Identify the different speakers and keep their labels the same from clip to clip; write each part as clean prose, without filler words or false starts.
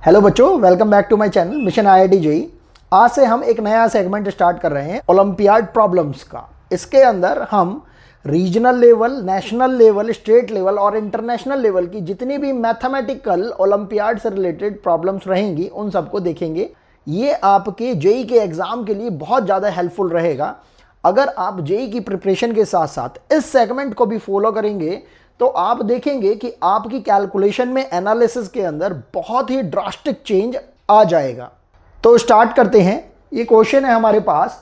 Speaker 1: Hello बच्चों, welcome back to my channel mission IIT JEE. आज से हम एक नया सेगमेंट स्टार्ट कर रहे हैं ओलंपियाड प्रॉब्लम्स का। इसके अंदर हम regional level, national level, state level और इंटरनेशनल लेवल की जितनी भी मैथमेटिकल ओलंपियाड से रिलेटेड प्रॉब्लम्स रहेंगी उन सबको देखेंगे। ये आपके जेईई के एग्जाम के लिए बहुत ज़्यादा हेल्पफुल रहेगा। अगर आप जेईई की प्रिपरेशन के साथ साथ इस सेगमेंट को भी फॉलो करेंगे तो आप देखेंगे कि आपकी कैलकुलेशन में, एनालिसिस के अंदर बहुत ही ड्रास्टिक चेंज आ जाएगा। तो स्टार्ट करते हैं। ये क्वेश्चन है हमारे पास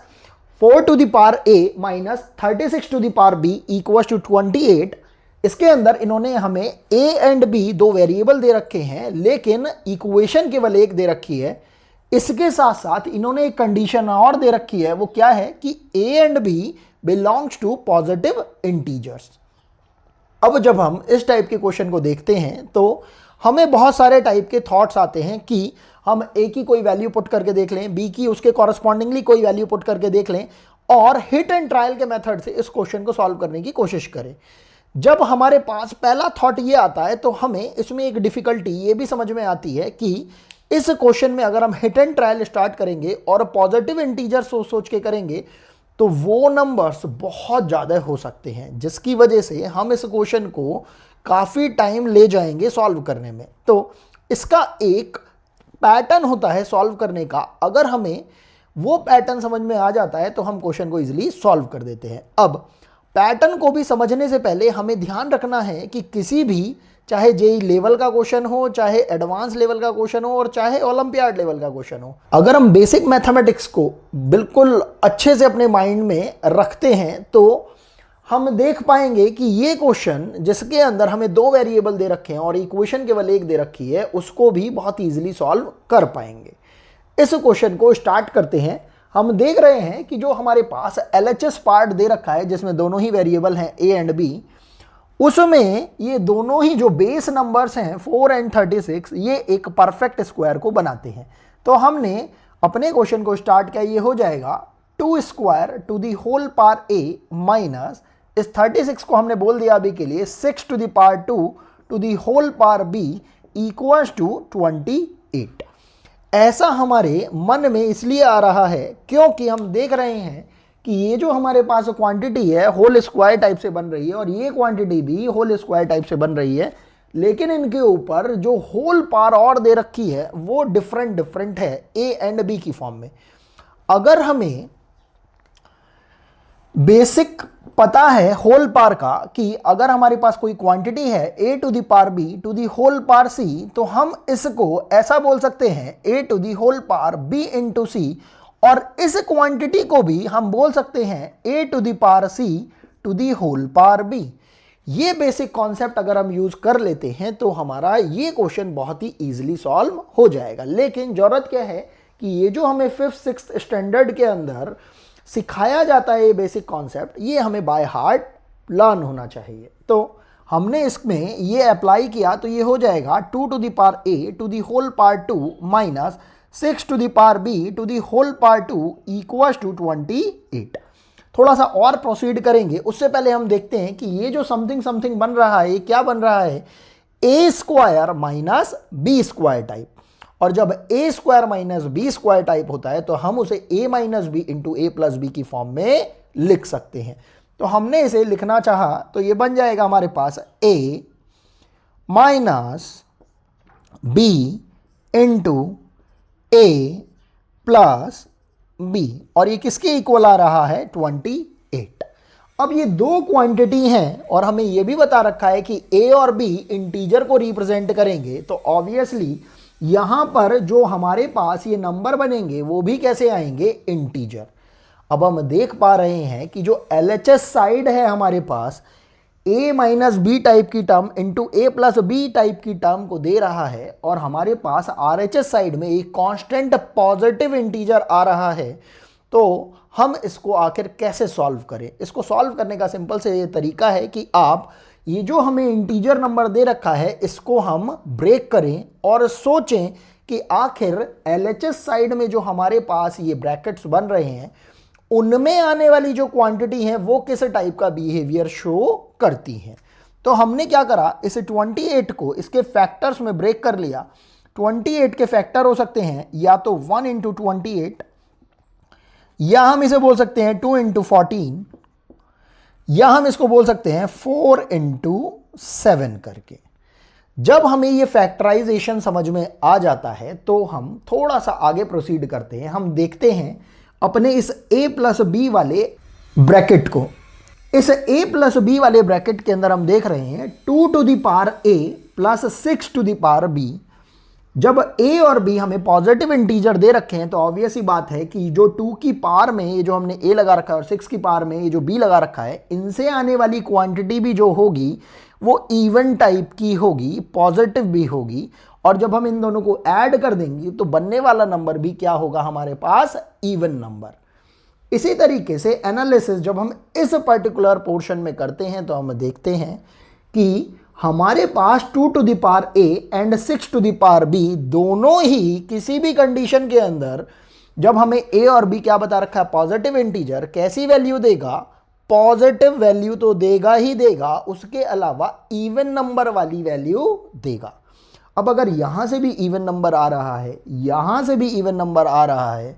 Speaker 1: 4 to the power a minus 36 to the power b equals to 28। इसके अंदर इन्होंने हमें a एंड b दो वेरिएबल दे रखे हैं, लेकिन इक्वेशन केवल एक दे रखी है। इसके साथ साथ इन्होंने एक कंडीशन और दे रखी है। वो क्या है कि a and b belongs to positive integers. अब जब हम इस टाइप के क्वेश्चन को देखते हैं तो हमें बहुत सारे टाइप के थॉट्स आते हैं कि हम ए की कोई वैल्यू पुट करके देख लें, बी की उसके कॉरस्पॉन्डिंगली कोई वैल्यू पुट करके देख लें और हिट एंड ट्रायल के मेथड से इस क्वेश्चन को सॉल्व करने की कोशिश करें। जब हमारे पास पहला थॉट ये आता है तो हमें इसमें एक डिफिकल्टी ये भी समझ में आती है कि इस क्वेश्चन में अगर हम हिट एंड ट्रायल स्टार्ट करेंगे और पॉजिटिव इंटीजर सोच के करेंगे तो वो नंबर्स बहुत ज़्यादा हो सकते हैं, जिसकी वजह से हम इस क्वेश्चन को काफ़ी टाइम ले जाएंगे सॉल्व करने में। तो इसका एक पैटर्न होता है सॉल्व करने का। अगर हमें वो पैटर्न समझ में आ जाता है तो हम क्वेश्चन को इजीली सॉल्व कर देते हैं। अब पैटर्न को भी समझने से पहले हमें ध्यान रखना है कि किसी भी, चाहे जेईई लेवल का क्वेश्चन हो, चाहे एडवांस लेवल का क्वेश्चन हो और चाहे ओलंपियाड लेवल का क्वेश्चन हो, अगर हम बेसिक मैथमेटिक्स को बिल्कुल अच्छे से अपने माइंड में रखते हैं तो हम देख पाएंगे कि ये क्वेश्चन जिसके अंदर हमें दो वेरिएबल दे रखे हैं और इक्वेशन केवल एक दे रखी है, उसको भी बहुत ईजिली सॉल्व कर पाएंगे। इस क्वेश्चन को स्टार्ट करते हैं। हम देख रहे हैं कि जो हमारे पास LHS पार्ट दे रखा है जिसमें दोनों ही वेरिएबल हैं a एंड b, उसमें ये दोनों ही जो बेस नंबर्स हैं 4 एंड 36, ये एक परफेक्ट स्क्वायर को बनाते हैं। तो हमने अपने क्वेश्चन को स्टार्ट किया। ये हो जाएगा 2 square to the whole power a minus इस 36 को हमने बोल दिया अभी के लिए 6 to the power 2 to the whole power b equals to 28। ऐसा हमारे मन में इसलिए आ रहा है क्योंकि हम देख रहे हैं कि ये जो हमारे पास क्वांटिटी है होल स्क्वायर टाइप से बन रही है और ये क्वांटिटी भी होल स्क्वायर टाइप से बन रही है, लेकिन इनके ऊपर जो होल पावर और दे रखी है वो डिफरेंट है a एंड b की फॉर्म में। अगर हमें बेसिक पता है होल पावर का कि अगर हमारे पास कोई क्वांटिटी है a to the power b to the whole power c, तो हम इसको ऐसा बोल सकते हैं a to the whole power b into c, और इस क्वांटिटी को भी हम बोल सकते हैं a to the power c to the whole power b। ये बेसिक कॉन्सेप्ट अगर हम यूज कर लेते हैं तो हमारा ये क्वेश्चन बहुत ही इजीली सॉल्व हो जाएगा। लेकिन जरूरत क्या है कि ये जो हमें 5th 6th स्टैंडर्ड के अंदर सिखाया जाता है ये बेसिक कॉन्सेप्ट, ये हमें बाय हार्ट लर्न होना चाहिए। तो हमने इसमें ये अप्लाई किया तो ये हो जाएगा 2 to the power a to the whole power 2 minus 6 to the power b to the whole power 2 equals to 28। थोड़ा सा और प्रोसीड करेंगे, उससे पहले हम देखते हैं कि ये जो समथिंग बन रहा है, ये क्या बन रहा है, a square minus b square type. और जब a square minus b square type होता है तो हम उसे a minus b into a plus b की फॉर्म में लिख सकते हैं। तो हमने इसे लिखना चाहा तो ये बन जाएगा हमारे पास a minus b into a plus b, और ये किसके इक्वल आ रहा है 28। अब ये दो क्वांटिटी हैं और हमें ये भी बता रखा है कि a और b इंटीजर को रिप्रेजेंट करेंगे, तो ऑब्वियसली यहां पर जो हमारे पास ये नंबर बनेंगे वो भी कैसे आएंगे, इंटीजर। अब हम देख पा रहे हैं कि जो LHS साइड है हमारे पास a माइनस बी टाइप की term into a plus b type की टर्म को दे रहा है और हमारे पास RHS साइड में एक कांस्टेंट पॉजिटिव इंटीजर आ रहा है। तो हम इसको आखिर कैसे सॉल्व करें? इसको सॉल्व करने का सिंपल से ये तरीका है कि आप ये जो हमें इंटीजर नंबर दे रखा है इसको हम ब्रेक करें और सोचें कि आखिर LHS साइड में जो हमारे पास ये ब्रैकेट्स बन रहे हैं उनमें आने वाली जो क्वांटिटी है वो किस टाइप का बिहेवियर शो करती है। तो हमने क्या करा, इस 28 को इसके फैक्टर्स में ब्रेक कर लिया। 28 के फैक्टर हो सकते हैं या तो 1 इंटू 28, या हम इसे बोल सकते हैं 2 इंटू 14, या हम इसको बोल सकते हैं 4 इंटू 7 करके। जब हमें ये फैक्टराइजेशन समझ में आ जाता है तो हम थोड़ा सा आगे प्रोसीड करते हैं। हम देखते हैं अपने इस a प्लस बी वाले ब्रैकेट को। इस a प्लस बी वाले ब्रैकेट के अंदर हम देख रहे हैं 2 to the power a plus 6 to the power b। जब a और b हमें पॉजिटिव इंटीजर दे रखे हैं तो ऑब्वियस ही बात है कि जो 2 की पावर में ये जो हमने a लगा रखा है और 6 की पावर में ये जो b लगा रखा है, इनसे आने वाली क्वांटिटी भी जो होगी वो इवन टाइप की होगी, पॉजिटिव भी होगी। और जब हम इन दोनों को ऐड कर देंगे तो बनने वाला नंबर भी क्या होगा हमारे पास, इवन नंबर। इसी तरीके से एनालिसिस जब हम इस पर्टिकुलर पोर्शन में करते हैं तो हम देखते हैं कि हमारे पास 2 to the power a and 6 to the power b दोनों ही किसी भी कंडीशन के अंदर जब हमें a और b क्या बता रखा है, पॉजिटिव इंटीजर, कैसी वैल्यू देगा, पॉजिटिव वैल्यू तो देगा ही देगा, उसके अलावा इवन नंबर वाली वैल्यू देगा। अब अगर यहां से भी इवन नंबर आ रहा है, यहां से भी इवन नंबर आ रहा है,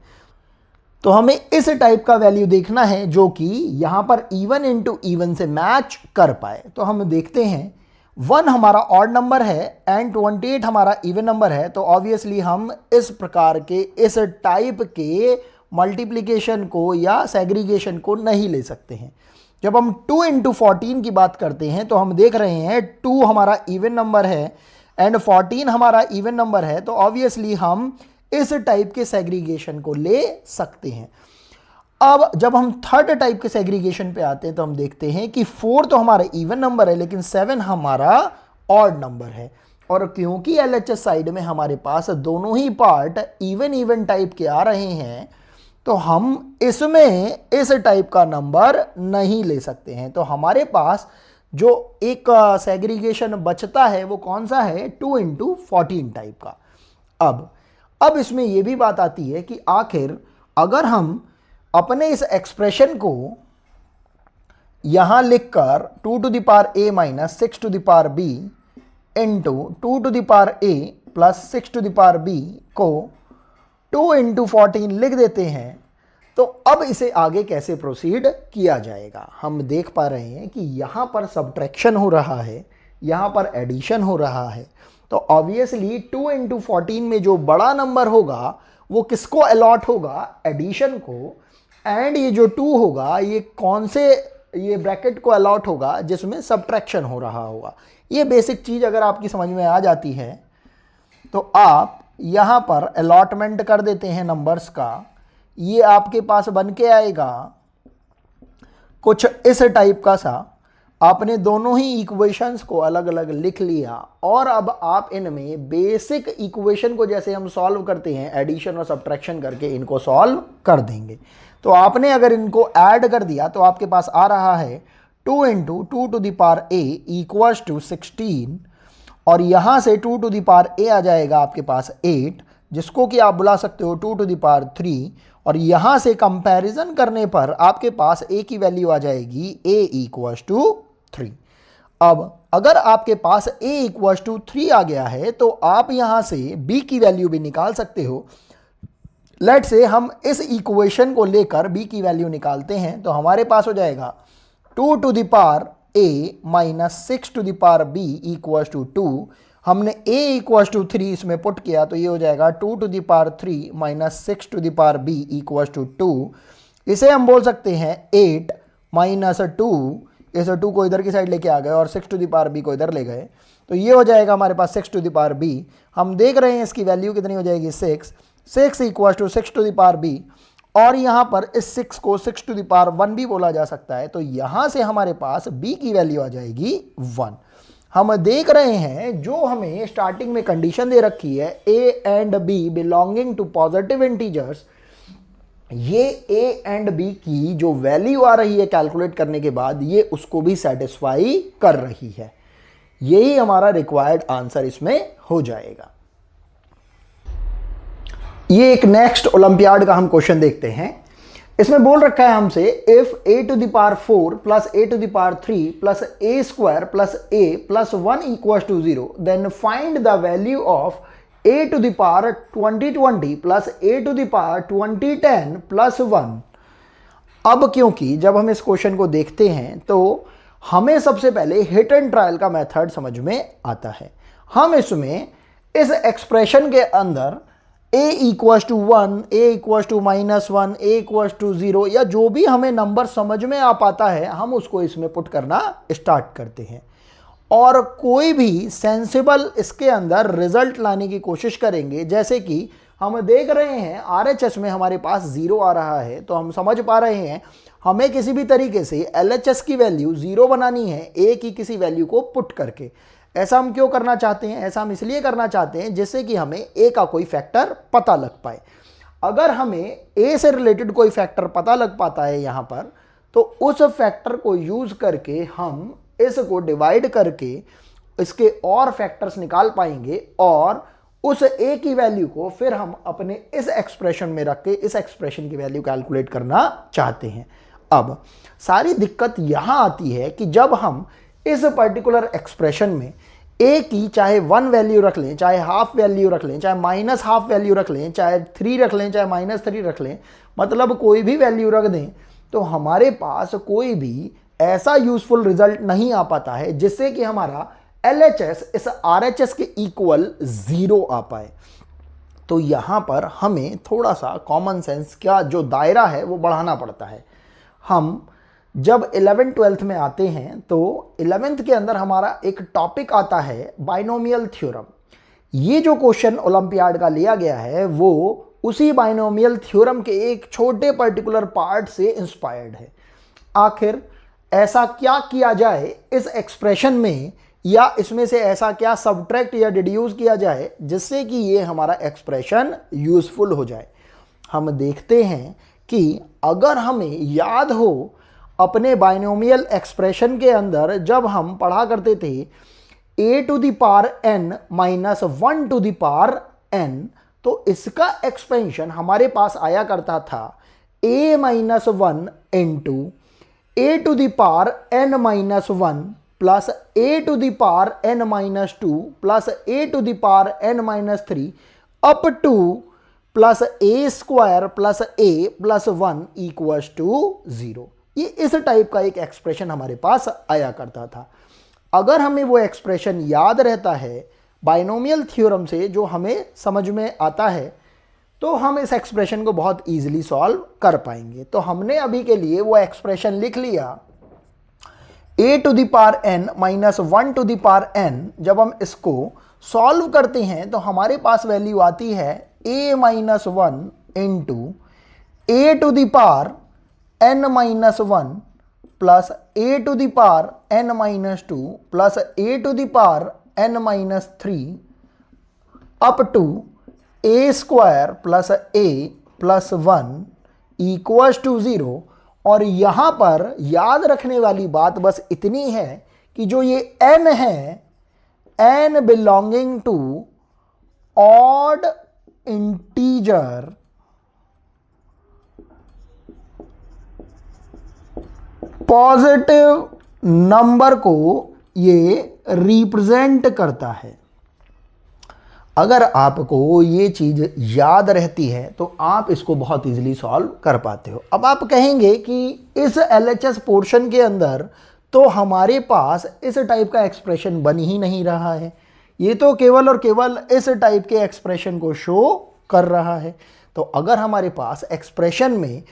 Speaker 1: तो हमें इस टाइप का वैल्यू देखना है जो कि यहां पर इवन इंटू इवन से मैच कर पाए। तो हम देखते हैं 1 हमारा ऑड नंबर है एंड 28 हमारा इवन नंबर है, तो ऑब्वियसली हम इस प्रकार के इस टाइप के मल्टीप्लिकेशन को या सेग्रीगेशन को नहीं ले सकते हैं। जब हम 2 इंटू 14 की बात करते हैं तो हम देख रहे हैं 2 हमारा इवन नंबर है एंड 14 हमारा इवन नंबर है, तो ऑब्वियसली हम इस टाइप के सेग्रीगेशन को ले सकते हैं। अब जब हम थर्ड टाइप के सेग्रीगेशन पे आते हैं तो हम देखते हैं कि 4 तो हमारा इवन नंबर है लेकिन 7 हमारा ऑड नंबर है, और क्योंकि LHS साइड में हमारे पास दोनों ही पार्ट इवन टाइप के आ रहे हैं तो हम इसमें इस टाइप का नंबर नहीं ले सकते हैं। तो हमारे पास जो एक सेग्रीगेशन बचता है वो कौन सा है, 2 इंटू 14 टाइप का। अब इसमें यह भी बात आती है कि आखिर अगर हम अपने इस एक्सप्रेशन को यहां लिखकर 2 to the power a minus 6 to the power b into 2 to the power a plus 6 to the power b को 2 इंटू 14 लिख देते हैं, तो अब इसे आगे कैसे प्रोसीड किया जाएगा। हम देख पा रहे हैं कि यहां पर सब्ट्रैक्शन हो रहा है, यहां पर एडिशन हो रहा है, तो ऑब्वियसली 2 इंटू 14 में जो बड़ा नंबर होगा वो किसको अलॉट होगा, एडिशन को, एंड ये जो 2 होगा ये कौन से ये ब्रैकेट को अलॉट होगा जिसमें सब्ट्रैक्शन हो रहा होगा। ये बेसिक चीज अगर आपकी समझ में आ जाती है तो आप यहां पर अलॉटमेंट कर देते हैं नंबर्स का, ये आपके पास बन के आएगा कुछ इस टाइप का सा। आपने दोनों ही इक्वेशंस को अलग अलग लिख लिया और अब आप इनमें बेसिक इक्वेशन को जैसे हम सॉल्व करते हैं एडिशन और सब्ट्रैक्शन करके इनको सॉल्व कर देंगे। तो आपने अगर इनको ऐड कर दिया तो आपके पास आ रहा है 2 into 2 to the power a equals to 16, और यहां से 2 टू द पावर a आ जाएगा आपके पास 8, जिसको कि आप बुला सकते हो 2 टू द पावर 3, और यहां से कंपैरिजन करने पर आपके पास a की वैल्यू आ जाएगी a इक्वल्स टू 3। अब अगर आपके पास a इक्वल्स टू 3 आ गया है तो आप यहां से b की वैल्यू भी निकाल सकते हो। लेट से हम इस इक्वेशन को लेकर b की वैल्यू निकालते हैं, तो हमारे पास हो जाएगा 2 to the power a minus 6 to the power b equals to 2। हमने a इक्वल्स टू 3 इसमें पुट किया तो ये हो जाएगा 2 to the power 3 minus 6 to the power b equals to 2। इसे हम बोल सकते हैं 8 माइनस 2, इस 2 को इधर की साइड लेके आ गए और 6 टू द पावर b को इधर ले गए, तो ये हो जाएगा हमारे पास 6 टू द पावर b। हम देख रहे हैं इसकी वैल्यू कितनी हो जाएगी, 6 equals to 6 to the power b, और यहां पर इस 6 को 6 टू द पावर 1 भी बोला जा सकता है, तो यहां से हमारे पास b की वैल्यू आ जाएगी 1। हम देख रहे हैं जो हमें स्टार्टिंग में कंडीशन दे रखी है a and b belonging to positive integers, ये a एंड b की जो वैल्यू आ रही है कैलकुलेट करने के बाद ये उसको भी सेटिस्फाई कर रही है। यही हमारा रिक्वायर्ड आंसर इसमें हो जाएगा। ये एक नेक्स्ट ओलंपियाड का हम क्वेश्चन देखते हैं। इसमें बोल रखा है हमसे if a to the power 4 plus a to the power 3 plus a square plus a plus 1 equals to 0 then find the value of a to the power 2020 plus a to the power 2010 plus 1। अब क्योंकि जब हम इस question को देखते हैं तो हमें सबसे पहले हिट एंड ट्रायल का मेथड समझ में आता है। हम इसमें इस एक्सप्रेशन के अंदर a equals to 1, a equals to -1, a equals to 0 या जो भी हमें नंबर समझ में आ पाता है हम उसको इसमें पुट करना स्टार्ट करते हैं और कोई भी सेंसिबल इसके अंदर रिजल्ट लाने की कोशिश करेंगे। जैसे कि हम देख रहे हैं RHS में हमारे पास 0 आ रहा है, तो हम समझ पा रहे हैं हमें किसी भी तरीके से LHS की वैल्यू 0 बनानी है a की किसी वैल्यू को पुट करके। ऐसा हम क्यों करना चाहते हैं? ऐसा हम इसलिए करना चाहते हैं जिससे कि हमें a का कोई फैक्टर पता लग पाए। अगर हमें a से रिलेटेड कोई फैक्टर पता लग पाता है यहाँ पर, तो उस फैक्टर को यूज करके हम इसको डिवाइड करके इसके और फैक्टर्स निकाल पाएंगे और उस a की वैल्यू को फिर हम अपने इस एक्सप्रेशन में रख के इस एक्सप्रेशन की वैल्यू कैलकुलेट करना चाहते हैं। अब सारी दिक्कत यहाँ आती है कि जब हम इस पर्टिकुलर एक्सप्रेशन में a की चाहे 1 वैल्यू रख लें, चाहे हाफ वैल्यू रख लें, चाहे -हाफ वैल्यू रख लें, चाहे 3 रख लें, चाहे -3 रख लें, मतलब कोई भी वैल्यू रख दें, तो हमारे पास कोई भी ऐसा यूजफुल रिजल्ट नहीं आ पाता है जिससे कि हमारा LHS इस RHS के इक्वल 0 आ पाए। तो यहाँ पर हमें थोड़ा सा कॉमन सेंस का जो दायरा है वो बढ़ाना पड़ता है। हम जब 11th-12th में आते हैं तो 11th के अंदर हमारा एक टॉपिक आता है बाइनोमियल थ्योरम। ये जो क्वेश्चन ओलंपियाड का लिया गया है वो उसी बाइनोमियल थ्योरम के एक छोटे पर्टिकुलर पार्ट से इंस्पायर्ड है। आखिर ऐसा क्या किया जाए इस एक्सप्रेशन में, या इसमें से ऐसा क्या सब्ट्रैक्ट या डिड्यूस किया जाए जिससे कि ये हमारा एक्सप्रेशन यूजफुल हो जाए। हम देखते हैं कि अगर हमें याद हो अपने बाइनोमियल एक्सप्रेशन के अंदर जब हम पढ़ा करते थे a to the power n minus 1 to the power n, तो इसका एक्सपेंशन हमारे पास आया करता था a minus 1 into a to the power n minus 1 plus a to the power n minus 2 plus a to the power n minus 3 up to plus a square plus a plus 1 equals to 0। ये इस type का एक expression हमारे पास आया करता था। अगर हमें वो एक्सप्रेशन याद रहता है बाइनोमियल थ्योरम से जो हमें समझ में आता है, तो हम इस एक्सप्रेशन को बहुत इजीली सॉल्व कर पाएंगे। तो हमने अभी के लिए वो एक्सप्रेशन लिख लिया a to the power n minus 1 to the power n। जब हम इसको सॉल्व करते हैं तो हमारे पास वैल्यू आती है a minus 1 into a to the power n minus 1 plus a to the power n minus 2 plus a to the power n minus 3 up to a square plus a plus 1 equals to 0। और यहाँ पर याद रखने वाली बात बस इतनी है कि जो ये n है, n belonging to odd integer positive number को ये रिप्रेजेंट करता है। अगर आपको ये चीज़ याद रहती है तो आप इसको बहुत इजीली सॉल्व कर पाते हो। अब आप कहेंगे कि इस LHS पोर्शन के अंदर तो हमारे पास इस टाइप का एक्सप्रेशन बन ही नहीं रहा है, ये तो केवल और केवल इस टाइप के एक्सप्रेशन को शो कर रहा है। तो अगर हमारे पास एक्सप्रेशन में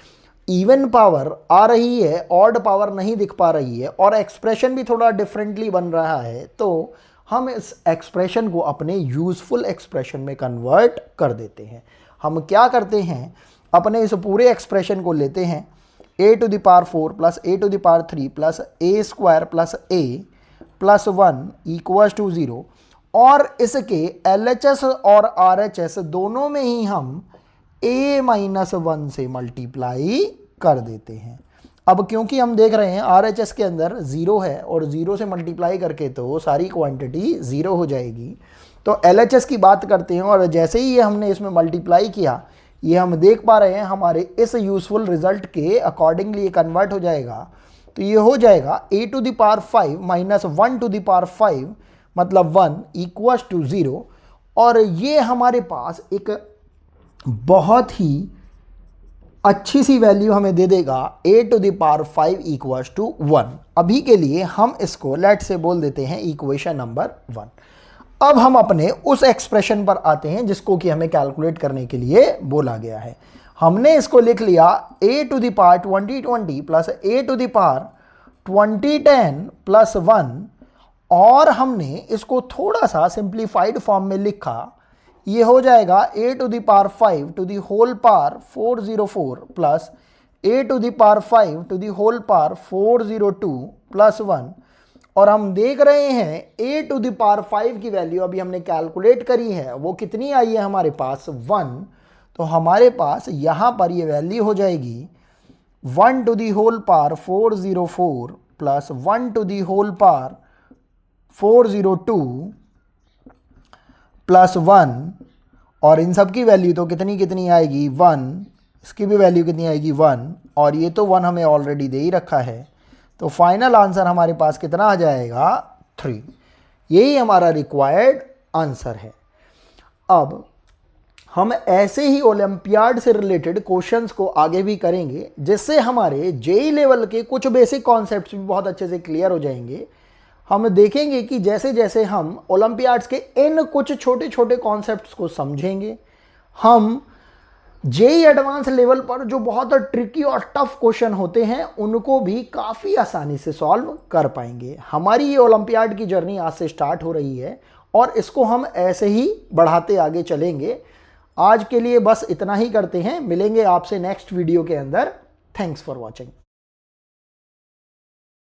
Speaker 1: इवन पावर आ रही है, ऑड पावर नहीं दिख पा रही है और एक्सप्रेशन भी थोड़ा डिफरेंटली बन रहा है, तो हम इस एक्सप्रेशन को अपने यूजफुल एक्सप्रेशन में कन्वर्ट कर देते हैं। हम क्या करते हैं, अपने इस पूरे एक्सप्रेशन को लेते हैं a to the power 4 plus a to the power 3 plus a square plus a plus 1 equals to 0 और इसके LHS और RHS दोनों में ही हम a माइनस 1 से मल्टीप्लाई कर देते हैं। अब क्योंकि हम देख रहे हैं RHS के अंदर 0 है और 0 से मल्टीप्लाई करके तो सारी क्वांटिटी 0 हो जाएगी। तो LHS की बात करते हैं और जैसे ही ये हमने इसमें मल्टीप्लाई किया, ये हम देख पा रहे हैं हमारे इस यूजफुल रिजल्ट के अकॉर्डिंगली ये कन्वर्ट हो जाएगा। तो ये हो जाएगा a to the power 5 minus 1 to the power 5 मतलब 1 इक्वल्स टू 0 और ये हमारे पास एक बहुत ही अच्छी सी वैल्यू हमें दे देगा a⁵ इक्वल्स टू 1। अभी के लिए हम इसको लेट से बोल देते हैं इक्वेशन नंबर 1। अब हम अपने उस एक्सप्रेशन पर आते हैं जिसको कि हमें कैलकुलेट करने के लिए बोला गया है। हमने इसको लिख लिया a⁻2020 प्लस a⁻2010 प्लस 1, और हमने इसको थोड़ा सा सिंप्लीफाइड फॉर्म में लिखा। ये हो जाएगा a⁵ to the whole power 404 plus a⁵ 402 plus 1, और हम देख रहे हैं a⁵ की वैल्यू अभी हमने कैलकुलेट करी है, वो कितनी आई है हमारे पास 1। तो हमारे पास यहाँ पर ये वैल्यू हो जाएगी 1 to the whole power 404 plus 1 to the whole power 402 plus 1, और इन सब की वैल्यू तो कितनी कितनी आएगी 1, इसकी भी वैल्यू कितनी आएगी 1, और ये तो 1 हमें ऑलरेडी दे ही रखा है। तो फाइनल आंसर हमारे पास कितना आ जाएगा 3। यही हमारा रिक्वायर्ड आंसर है। अब हम ऐसे ही ओलंपियाड से रिलेटेड क्वेश्चंस को आगे भी करेंगे, जिससे हमारे जेईई लेवल के कुछ बेसिक कॉन्सेप्ट्स भी बहुत अच्छे से क्लियर हो जाएंगे। हम देखेंगे कि जैसे जैसे हम ओलंपियाड्स के इन कुछ छोटे छोटे कॉन्सेप्ट्स को समझेंगे, हम जेईई एडवांस लेवल पर जो बहुत ट्रिकी और टफ क्वेश्चन होते हैं उनको भी काफ़ी आसानी से सॉल्व कर पाएंगे। हमारी ये ओलंपियाड की जर्नी आज से स्टार्ट हो रही है और इसको हम ऐसे ही बढ़ाते आगे चलेंगे। आज के लिए बस इतना ही करते हैं, मिलेंगे आपसे नेक्स्ट वीडियो के अंदर। Thanks for watching.